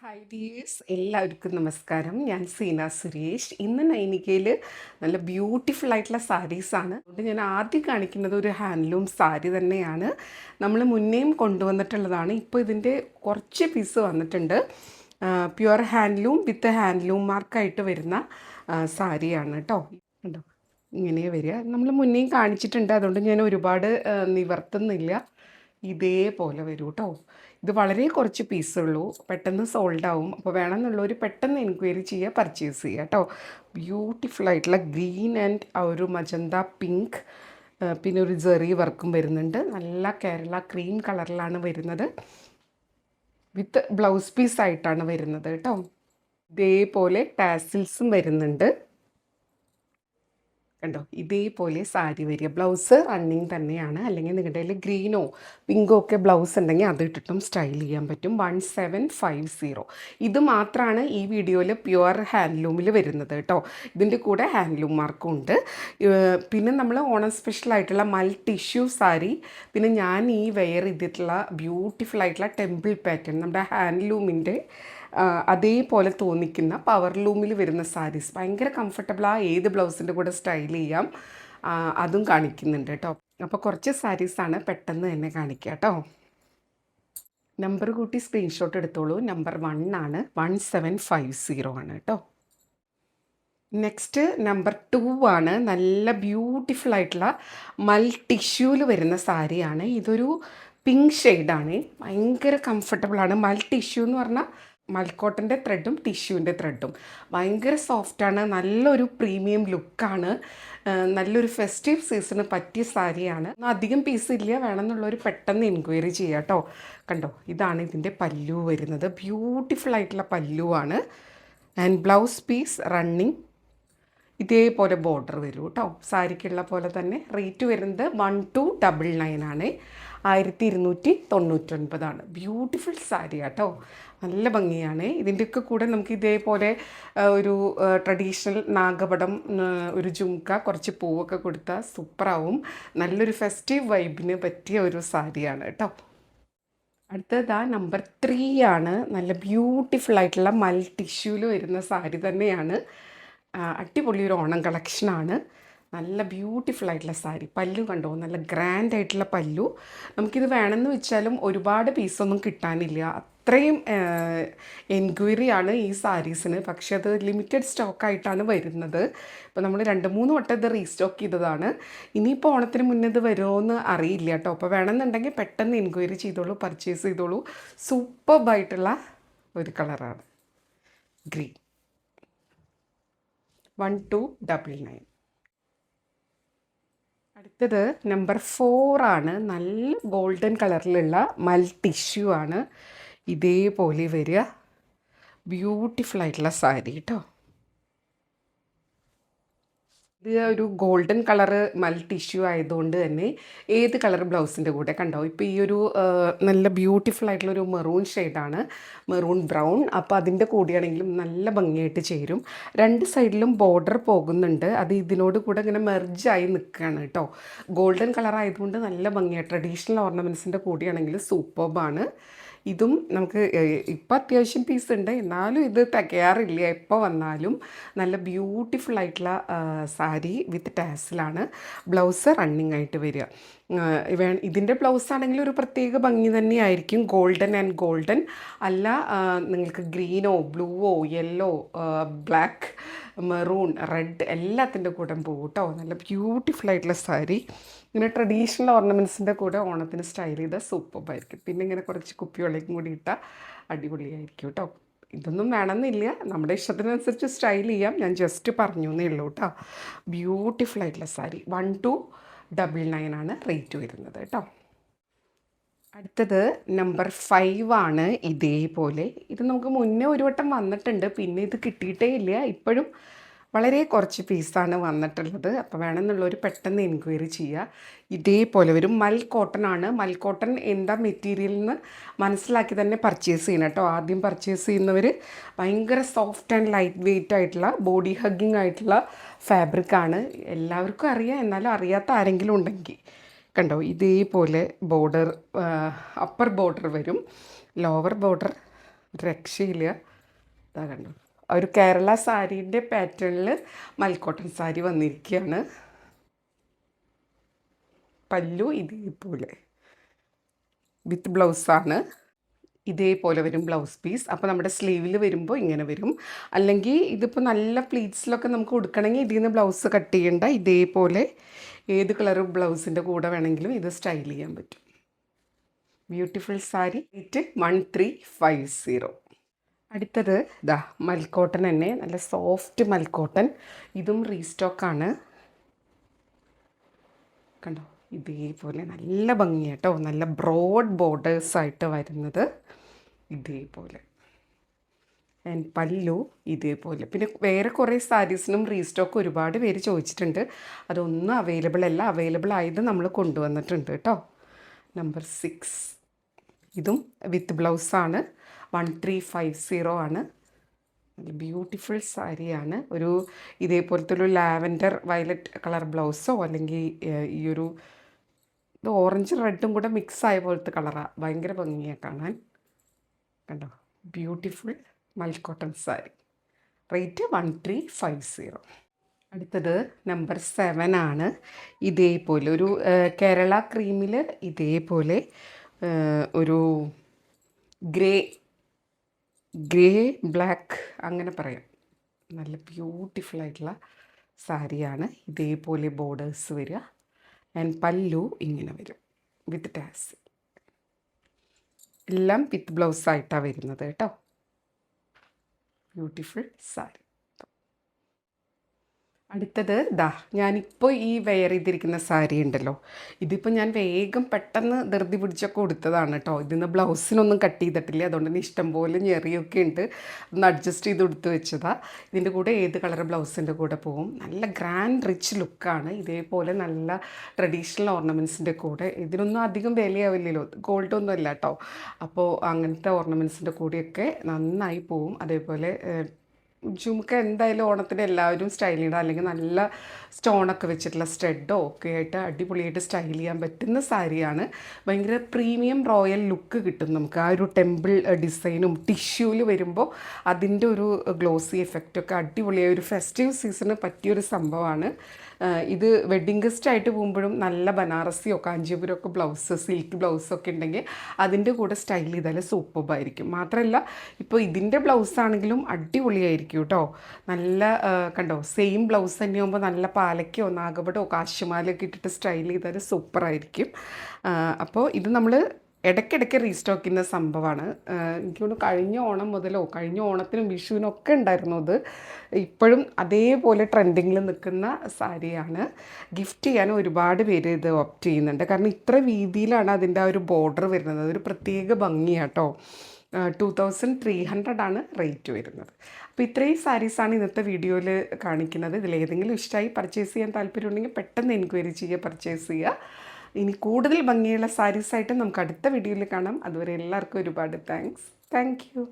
Hi dears, എല്ലാവർക്കും നമസ്കാരം. ഞാൻ സീന സുരേഷ്. ഇന്ന് നൈനികയിൽ നല്ല ബ്യൂട്ടിഫുൾ ആയിട്ടുള്ള സാരീസാണ്. അതുകൊണ്ട് ഞാൻ ആദ്യം കാണിക്കുന്നത് ഒരു ഹാൻഡ്ലൂം സാരി തന്നെയാണ്. നമ്മൾ മുന്നേയും കൊണ്ടുവന്നിട്ടുള്ളതാണ്. ഇപ്പോൾ ഇതിൻ്റെ കുറച്ച് പീസ് വന്നിട്ടുണ്ട്. പ്യുവർ ഹാൻഡ്ലൂം വിത്ത് ഹാൻഡ്ലൂം മാർക്കായിട്ട് വരുന്ന സാരിയാണ് കേട്ടോ. കണ്ടോ, ഇങ്ങനെ വരിക. നമ്മൾ മുന്നേയും കാണിച്ചിട്ടുണ്ട്, അതുകൊണ്ട് ഞാൻ ഒരുപാട് നിവർത്തുന്നില്ല. ഇതേപോലെ വരൂ കേട്ടോ. ഇത് വളരെ കുറച്ച് പീസുള്ളൂ, പെട്ടെന്ന് സോൾഡ് ആവും. അപ്പോൾ വേണമെന്നുള്ളവർ പെട്ടെന്ന് എൻക്വയറി ചെയ്യുക, പർച്ചേസ് ചെയ്യുക കേട്ടോ. ബ്യൂട്ടിഫുൾ ആയിട്ടുള്ള ഗ്രീൻ ആൻഡ് ആ ഒരു മജന്ത പിങ്ക്, പിന്നെ ഒരു ജെറി വർക്കും വരുന്നുണ്ട്. നല്ല കേരള ക്രീം കളറിലാണ് വരുന്നത്. വിത്ത് ബ്ലൗസ് പീസ് ആയിട്ടാണ് വരുന്നത് കേട്ടോ. ഇതേപോലെ ടാസിൽസും വരുന്നുണ്ട്. കണ്ടോ, ഇതേപോലെ സാരി വരിക. ബ്ലൗസ് റണ്ണിങ് തന്നെയാണ്. അല്ലെങ്കിൽ നിങ്ങളുടെ കയ്യിൽ ഗ്രീനോ പിങ്കോ ഒക്കെ ബ്ലൗസ് ഉണ്ടെങ്കിൽ അത് ഇട്ടിട്ടും സ്റ്റൈൽ ചെയ്യാൻ പറ്റും. 1750. ഇത് മാത്രമാണ് ഈ വീഡിയോയിൽ പ്യുവർ ഹാൻഡ്ലൂമിൽ വരുന്നത് കേട്ടോ. ഇതിൻ്റെ കൂടെ ഹാൻഡ്ലൂം മാർക്കും ഉണ്ട്. പിന്നെ നമ്മൾ ഓണം സ്പെഷ്യൽ ആയിട്ടുള്ള മൽ ടിഷ്യൂ സാരി, പിന്നെ ഞാൻ ഈ വെയർ ചെയ്തിട്ടുള്ള ബ്യൂട്ടിഫുൾ ആയിട്ടുള്ള ടെമ്പിൾ പാറ്റേൺ, നമ്മുടെ ഹാൻഡ്ലൂമിൻ്റെ അതേപോലെ തോന്നിക്കുന്ന പവർ ലൂമിൽ വരുന്ന സാരീസ് ഭയങ്കര കംഫർട്ടബിളാണ്. ഏത് ബ്ലൗസിൻ്റെ കൂടെ സ്റ്റൈൽ ചെയ്യാം, അതും കാണിക്കുന്നുണ്ട് കേട്ടോ. അപ്പോൾ കുറച്ച് സാരീസാണ്, പെട്ടെന്ന് തന്നെ കാണിക്കുക കേട്ടോ. നമ്പർ കൂട്ടി സ്ക്രീൻഷോട്ട് എടുത്തോളൂ. നമ്പർ 1 ആണ്, 1750 ആണ് കേട്ടോ. നെക്സ്റ്റ് നമ്പർ 2 ആണ്. നല്ല ബ്യൂട്ടിഫുൾ ആയിട്ടുള്ള മൽ ടിഷ്യൂവിൽ വരുന്ന സാരിയാണ്. ഇതൊരു പിങ്ക് ഷെയ്ഡാണ്, ഭയങ്കര കംഫർട്ടബിളാണ്. മൽ ടിഷ്യൂ എന്ന് പറഞ്ഞാൽ മൽക്കോട്ടൻ്റെ ത്രെഡും ടിഷ്യൂവിൻ്റെ ത്രെഡും ഭയങ്കര സോഫ്റ്റാണ്. നല്ലൊരു പ്രീമിയം ലുക്കാണ്. നല്ലൊരു ഫെസ്റ്റീവ് സീസണ് പറ്റിയ സാരിയാണ്. അധികം പീസ് ഇല്ല, വേണമെന്നുള്ളവർ പെട്ടെന്ന് എൻക്വയറി ചെയ്യുക കേട്ടോ. കണ്ടോ, ഇതാണ് ഇതിൻ്റെ പല്ലു വരുന്നത്. ബ്യൂട്ടിഫുൾ ആയിട്ടുള്ള പല്ലുവാണ്. ആൻഡ് ബ്ലൗസ് പീസ് റണ്ണിങ് ഇതേപോലെ ബോർഡർ വരും കേട്ടോ. സാരിക്കുള്ള പോലെ തന്നെ. റേറ്റ് വരുന്നത് 1299 ആണ്. 1299. ബ്യൂട്ടിഫുൾ സാരി കേട്ടോ, നല്ല ഭംഗിയാണ്. ഇതിൻ്റെയൊക്കെ കൂടെ നമുക്ക് ഇതേപോലെ ഒരു ട്രഡീഷണൽ നാഗപടം, ഒരു ജുംക്ക, കുറച്ച് പൂവൊക്കെ കൊടുത്താൽ സൂപ്പറാവും. നല്ലൊരു ഫെസ്റ്റീവ് വൈബിന് പറ്റിയ ഒരു സാരിയാണ് കേട്ടോ. അടുത്തതാ നമ്പർ 3 ആണ്. നല്ല ബ്യൂട്ടിഫുൾ ആയിട്ടുള്ള മൽ ടിഷ്യൂവിൽ വരുന്ന സാരി തന്നെയാണ്. അടിപൊളി ഒരു ഓണം കളക്ഷനാണ്. നല്ല ബ്യൂട്ടിഫുൾ ആയിട്ടുള്ള സാരി. പല്ലു കണ്ടോ, നല്ല ഗ്രാൻഡ് ആയിട്ടുള്ള പല്ലു. നമുക്കിത് വേണമെന്ന് വെച്ചാലും ഒരുപാട് പീസൊന്നും കിട്ടാനില്ല, അത്രയും എൻക്വയറിയാണ് ഈ സാരീസിന്. പക്ഷെ അത് ലിമിറ്റഡ് സ്റ്റോക്കായിട്ടാണ് വരുന്നത്. ഇപ്പോൾ നമ്മൾ 2-3 വട്ടം ഇത് റീസ്റ്റോക്ക് ചെയ്തതാണ്. ഇനിയിപ്പോൾ ഓണത്തിന് മുന്നേ ഇത് വരുമോ എന്ന് അറിയില്ല കേട്ടോ. അപ്പോൾ വേണമെന്നുണ്ടെങ്കിൽ പെട്ടെന്ന് എൻക്വയറി ചെയ്തോളൂ, പർച്ചേസ് ചെയ്തോളൂ. സൂപ്പർബായിട്ടുള്ള ഒരു കളറാണ് ഗ്രീൻ. 1299. അടുത്തത് നമ്പർ 4 ആണ്. നല്ല ഗോൾഡൻ കളറിലുള്ള മൽ ടിഷ്യൂ ആണ്. ഇതേപോലെ വരിക. ബ്യൂട്ടിഫുൾ ആയിട്ടുള്ള സാരി കേട്ടോ. ഇത് ഒരു ഗോൾഡൻ കളറ് മൽ ടിഷ്യൂ ആയതുകൊണ്ട് തന്നെ ഏത് കളർ ബ്ലൗസിൻ്റെ കൂടെ കണ്ടോ. ഇപ്പോൾ ഈ ഒരു നല്ല ബ്യൂട്ടിഫുൾ ആയിട്ടുള്ളൊരു മെറൂൺ ഷെയ്ഡാണ്, മെറൂൺ ബ്രൗൺ. അപ്പോൾ അതിൻ്റെ കൂടെയാണെങ്കിലും നല്ല ഭംഗിയായിട്ട് ചേരും. 2 സൈഡിലും ബോർഡർ പോകുന്നുണ്ട്. അത് ഇതിനോട് കൂടെ ഇങ്ങനെ മെർജായി നിൽക്കുകയാണ് കേട്ടോ. ഗോൾഡൻ കളർ ആയതുകൊണ്ട് നല്ല ഭംഗിയാണ്. ട്രഡീഷണൽ ഓർണമെൻറ്റ്സിൻ്റെ കൂടെയാണെങ്കിൽ സൂപ്പർബാണ്. ഇതും നമുക്ക് ഇപ്പം അത്യാവശ്യം പീസ് ഉണ്ട്, എന്നാലും ഇത് തികയാറില്ല എപ്പോൾ വന്നാലും. നല്ല ബ്യൂട്ടിഫുൾ ആയിട്ടുള്ള സാരി വിത്ത് ടാസിലാണ്. ബ്ലൗസ് റണ്ണിങ് ആയിട്ട് വരിക. ഇതിൻ്റെ ബ്ലൗസ് ആണെങ്കിൽ ഒരു പ്രത്യേക ഭംഗി തന്നെയായിരിക്കും. ഗോൾഡൻ ആൻഡ് ഗോൾഡൻ അല്ല, നിങ്ങൾക്ക് ഗ്രീനോ ബ്ലൂവോ യെല്ലോ ബ്ലാക്ക് മെറൂൺ റെഡ് എല്ലാത്തിൻ്റെ കൂടെ പോകും കേട്ടോ. നല്ല ബ്യൂട്ടിഫുൾ ആയിട്ടുള്ള സാരി. ഇങ്ങനെ ട്രഡീഷണൽ ഓർണമെൻറ്റ്സിൻ്റെ കൂടെ ഓണത്തിന് സ്റ്റൈൽ ചെയ്താൽ സൂപ്പറായിരിക്കും. പിന്നെ ഇങ്ങനെ കുറച്ച് കുപ്പിവെള്ളയും കൂടി ഇട്ടാൽ അടിപൊളിയായിരിക്കും കേട്ടോ. ഇതൊന്നും വേണമെന്നില്ല, നമ്മുടെ ഇഷ്ടത്തിനനുസരിച്ച് സ്റ്റൈൽ ചെയ്യാം. ഞാൻ ജസ്റ്റ് പറഞ്ഞു എന്നേ ഉള്ളൂ കേട്ടോ. ബ്യൂട്ടിഫുൾ ആയിട്ടുള്ള സാരി. 1299 ആണ് റേറ്റ് വരുന്നത് കേട്ടോ. അടുത്തത് നമ്പർ 5 ആണ്. ഇതേപോലെ ഇത് നമുക്ക് മുന്നേ ഒരു വട്ടം വന്നിട്ടുണ്ട്, പിന്നെ ഇത് കിട്ടിയിട്ടേ ഇല്ല. ഇപ്പോഴും വളരെ കുറച്ച് പീസാണ് വന്നിട്ടുള്ളത്. അപ്പോൾ വേണമെന്നുള്ളവർ പെട്ടെന്ന് എൻക്വയറി ചെയ്യുക. ഇതേപോലെ വരും. മൽ കോട്ടൺ ആണ്. മൽ കോട്ടൺ എന്താ മെറ്റീരിയൽ എന്ന് മനസ്സിലാക്കി തന്നെ പർച്ചേസ് ചെയ്യണം കേട്ടോ. ആദ്യം പർച്ചേസ് ചെയ്യുന്നവർ ഭയങ്കര സോഫ്റ്റ് ആൻഡ് ലൈറ്റ് വെയ്റ്റ് ആയിട്ടുള്ള ബോഡി ഹഗ്ഗിങ് ആയിട്ടുള്ള ഫാബ്രിക്കാണ്. എല്ലാവർക്കും അറിയാം, എന്നാലും അറിയാത്ത ആരെങ്കിലും ഉണ്ടെങ്കിൽ കണ്ടോ. ഇതേപോലെ ബോർഡർ, അപ്പർ ബോർഡർ വരും, ലോവർ ബോർഡർ ഒരു രക്ഷയില്ല. ഇതാ കണ്ടോ, ഒരു കേരള സാരീൻ്റെ പാറ്റേണിൽ മൽക്കോട്ടൺ സാരി വന്നിരിക്കുകയാണ്. പല്ലു ഇതേപോലെ വിത്ത് ബ്ലൗസാണ്. ഇതേപോലെ വരും ബ്ലൗസ് പീസ്. അപ്പോൾ നമ്മുടെ സ്ലീവിൽ വരുമ്പോൾ ഇങ്ങനെ വരും. അല്ലെങ്കിൽ ഇതിപ്പോൾ നല്ല പ്ലീറ്റ്സിലൊക്കെ നമുക്ക് കൊടുക്കണമെങ്കിൽ ഇതിൽ നിന്ന് ബ്ലൗസ് കട്ട് ചെയ്യേണ്ട. ഇതേപോലെ ഏത് കളർ ബ്ലൗസിൻ്റെ കൂടെ വേണമെങ്കിലും ഇത് സ്റ്റൈൽ ചെയ്യാൻ പറ്റും. ബ്യൂട്ടിഫുൾ സാരി. റേറ്റ് 1350. അടുത്തത് ഇതാ മൽക്കോട്ടൺ തന്നെ, നല്ല സോഫ്റ്റ് മൽക്കോട്ടൺ. ഇതും റീസ്റ്റോക്കാണ്. കണ്ടോ, ഇതേപോലെ നല്ല ഭംഗിയാട്ടോ, നല്ല ബ്രോഡ് ബോർഡേഴ്സായിട്ട് വരുന്നത് ഇതേപോലെ. ആൻഡ് പല്ലു ഇതേപോലെ. പിന്നെ വേറെ കുറേ സാരീസിനും റീസ്റ്റോക്ക് ഒരുപാട് പേര് ചോദിച്ചിട്ടുണ്ട്. അതൊന്നും അവൈലബിൾ അല്ല. അവൈലബിൾ ആയത് നമ്മൾ കൊണ്ടുവന്നിട്ടുണ്ട് കേട്ടോ. നമ്പർ 6. ഇതും വിത്ത് ബ്ലൗസാണ്. 1350 ആണ്. നല്ല ബ്യൂട്ടിഫുൾ സാരിയാണ്. ഒരു ഇതേപോലത്തെ ഒരു ലാവൻഡർ വയലറ്റ് കളർ ബ്ലൗസോ അല്ലെങ്കിൽ ഈ ഒരു ഇത് ഓറഞ്ച് റെഡും കൂടെ മിക്സ് ആയ പോലത്തെ കളറാണ്. ഭയങ്കര ഭംഗിയാണ് കാണാൻ. കണ്ടോ, ബ്യൂട്ടിഫുൾ മൽക്കോട്ടൺ സാരി. റേറ്റ് 1350. അടുത്തത് നമ്പർ 7 ആണ്. ഇതേപോലെ ഒരു കേരള ക്രീമിൽ ഇതേപോലെ ഒരു ഗ്രേ ബ്ലാക്ക് അങ്ങനെ പറയാം. നല്ല ബ്യൂട്ടിഫുൾ ആയിട്ടുള്ള സാരിയാണ്. ഇതേപോലെ ബോർഡേഴ്സ് വരിക. ആൻഡ് പല്ലു ഇങ്ങനെ വരും വിത്ത് ടാസ്. എല്ലാം വിത്ത് ബ്ലൗസായിട്ടാണ് വരുന്നത് കേട്ടോ. ബ്യൂട്ടിഫുൾ സാരി. അടുത്തത് ദാ ഞാനിപ്പോൾ ഈ വെയർ ചെയ്തിരിക്കുന്ന സാരി ഉണ്ടല്ലോ, ഇതിപ്പോൾ ഞാൻ വേഗം പെട്ടെന്ന് ധൃതി പിടിച്ചൊക്കെ കൊടുത്തതാണ് കേട്ടോ. ഇതിന്ന് ബ്ലൗസിനൊന്നും കട്ട് ചെയ്തിട്ടില്ല, അതുകൊണ്ട് തന്നെ ഇഷ്ടംപോലെ ഞെറിയൊക്കെ ഉണ്ട്. ഒന്ന് അഡ്ജസ്റ്റ് ചെയ്ത് കൊടുത്ത് വെച്ചതാണ്. ഇതിൻ്റെ കൂടെ ഏത് കളർ ബ്ലൗസിൻ്റെ കൂടെ പോകും. നല്ല ഗ്രാൻഡ് റിച്ച് ലുക്കാണ്. ഇതേപോലെ നല്ല ട്രഡീഷണൽ ഓർണമെൻറ്റ്സിൻ്റെ കൂടെ. ഇതിനൊന്നും അധികം വിലയാവില്ലല്ലോ, ഗോൾഡൊന്നും അല്ല കേട്ടോ. അപ്പോൾ അങ്ങനത്തെ ഓർണമെൻറ്റ്സിൻ്റെ കൂടെയൊക്കെ നന്നായി പോവും. അതേപോലെ ജുമുക്ക എന്തായാലും ഓണത്തിന് എല്ലാവരും സ്റ്റൈൽ ചെയ്യണം. അല്ലെങ്കിൽ നല്ല സ്റ്റോണൊക്കെ വെച്ചിട്ടുള്ള സ്റ്റഡോ ഒക്കെ ആയിട്ട് അടിപൊളിയായിട്ട് സ്റ്റൈൽ ചെയ്യാൻ പറ്റുന്ന സാരിയാണ്. ഭയങ്കര പ്രീമിയം റോയൽ ലുക്ക് കിട്ടും നമുക്ക്. ആ ഒരു ടെമ്പിൾ ഡിസൈനും ടിഷ്യൂവിൽ വരുമ്പോൾ അതിൻ്റെ ഒരു ഗ്ലോസി എഫക്റ്റൊക്കെ അടിപൊളിയായ ഒരു ഫെസ്റ്റീവ് സീസണ് പറ്റിയൊരു സംഭവമാണ്. ഇത് വെഡ്ഡിങ് ഗസ്റ്റായിട്ട് പോകുമ്പോഴും നല്ല ബനാറസിയോ കാഞ്ചീപുരമോ ഒക്കെ ബ്ലൗസ്, സിൽക്ക് ബ്ലൗസൊക്കെ ഉണ്ടെങ്കിൽ അതിൻ്റെ കൂടെ സ്റ്റൈൽ ചെയ്താൽ സൂപ്പറായിരിക്കും. മാത്രമല്ല ഇപ്പോൾ ഇതിൻ്റെ ബ്ലൗസാണെങ്കിലും അടിപൊളിയായിരിക്കും കേട്ടോ. നല്ല കണ്ടോ, സെയിം ബ്ലൗസ് തന്നെയാകുമ്പോൾ നല്ല പാലക്കോ നാഗപടോ കാശുമാലയൊക്കെ ഇട്ടിട്ട് സ്റ്റൈൽ ചെയ്താൽ സൂപ്പറായിരിക്കും. അപ്പോൾ ഇത് നമ്മൾ ഇടയ്ക്കിടയ്ക്ക് റീസ്റ്റോക്ക് ചെയ്യുന്ന സംഭവമാണ്. എനിക്ക് തോന്നുന്നു കഴിഞ്ഞ ഓണം മുതലോ കഴിഞ്ഞ ഓണത്തിനും വിഷുവിനൊക്കെ ഉണ്ടായിരുന്നു അത്. ഇപ്പോഴും അതേപോലെ ട്രെൻഡിങ്ങിൽ നിൽക്കുന്ന സാരിയാണ്. ഗിഫ്റ്റ് ചെയ്യാൻ ഒരുപാട് പേര് ഇത് ഓപ്റ്റ് ചെയ്യുന്നുണ്ട്. കാരണം ഇത്ര വീതിയിലാണ് അതിൻ്റെ ആ ഒരു ബോർഡർ വരുന്നത്. അതൊരു പ്രത്യേക ഭംഗിയാട്ടോ. 2300 ആണ് റേറ്റ് വരുന്നത്. അപ്പോൾ ഇത്രയും സാരീസാണ് ഇന്നത്തെ വീഡിയോയിൽ കാണിക്കുന്നത്. ഇതിലേതെങ്കിലും ഇഷ്ടമായി പർച്ചേസ് ചെയ്യാൻ താല്പര്യമുണ്ടെങ്കിൽ പെട്ടെന്ന് എൻക്വയറി ചെയ്യുക, പർച്ചേസ് ചെയ്യുക. ഇനി കൂടുതൽ ഭംഗിയുള്ള സാരീസായിട്ട് നമുക്ക് അടുത്ത വീഡിയോയിൽ കാണാം. അതുവരെ എല്ലാവർക്കും ഒരുപാട് താങ്ക്സ്. Thank you.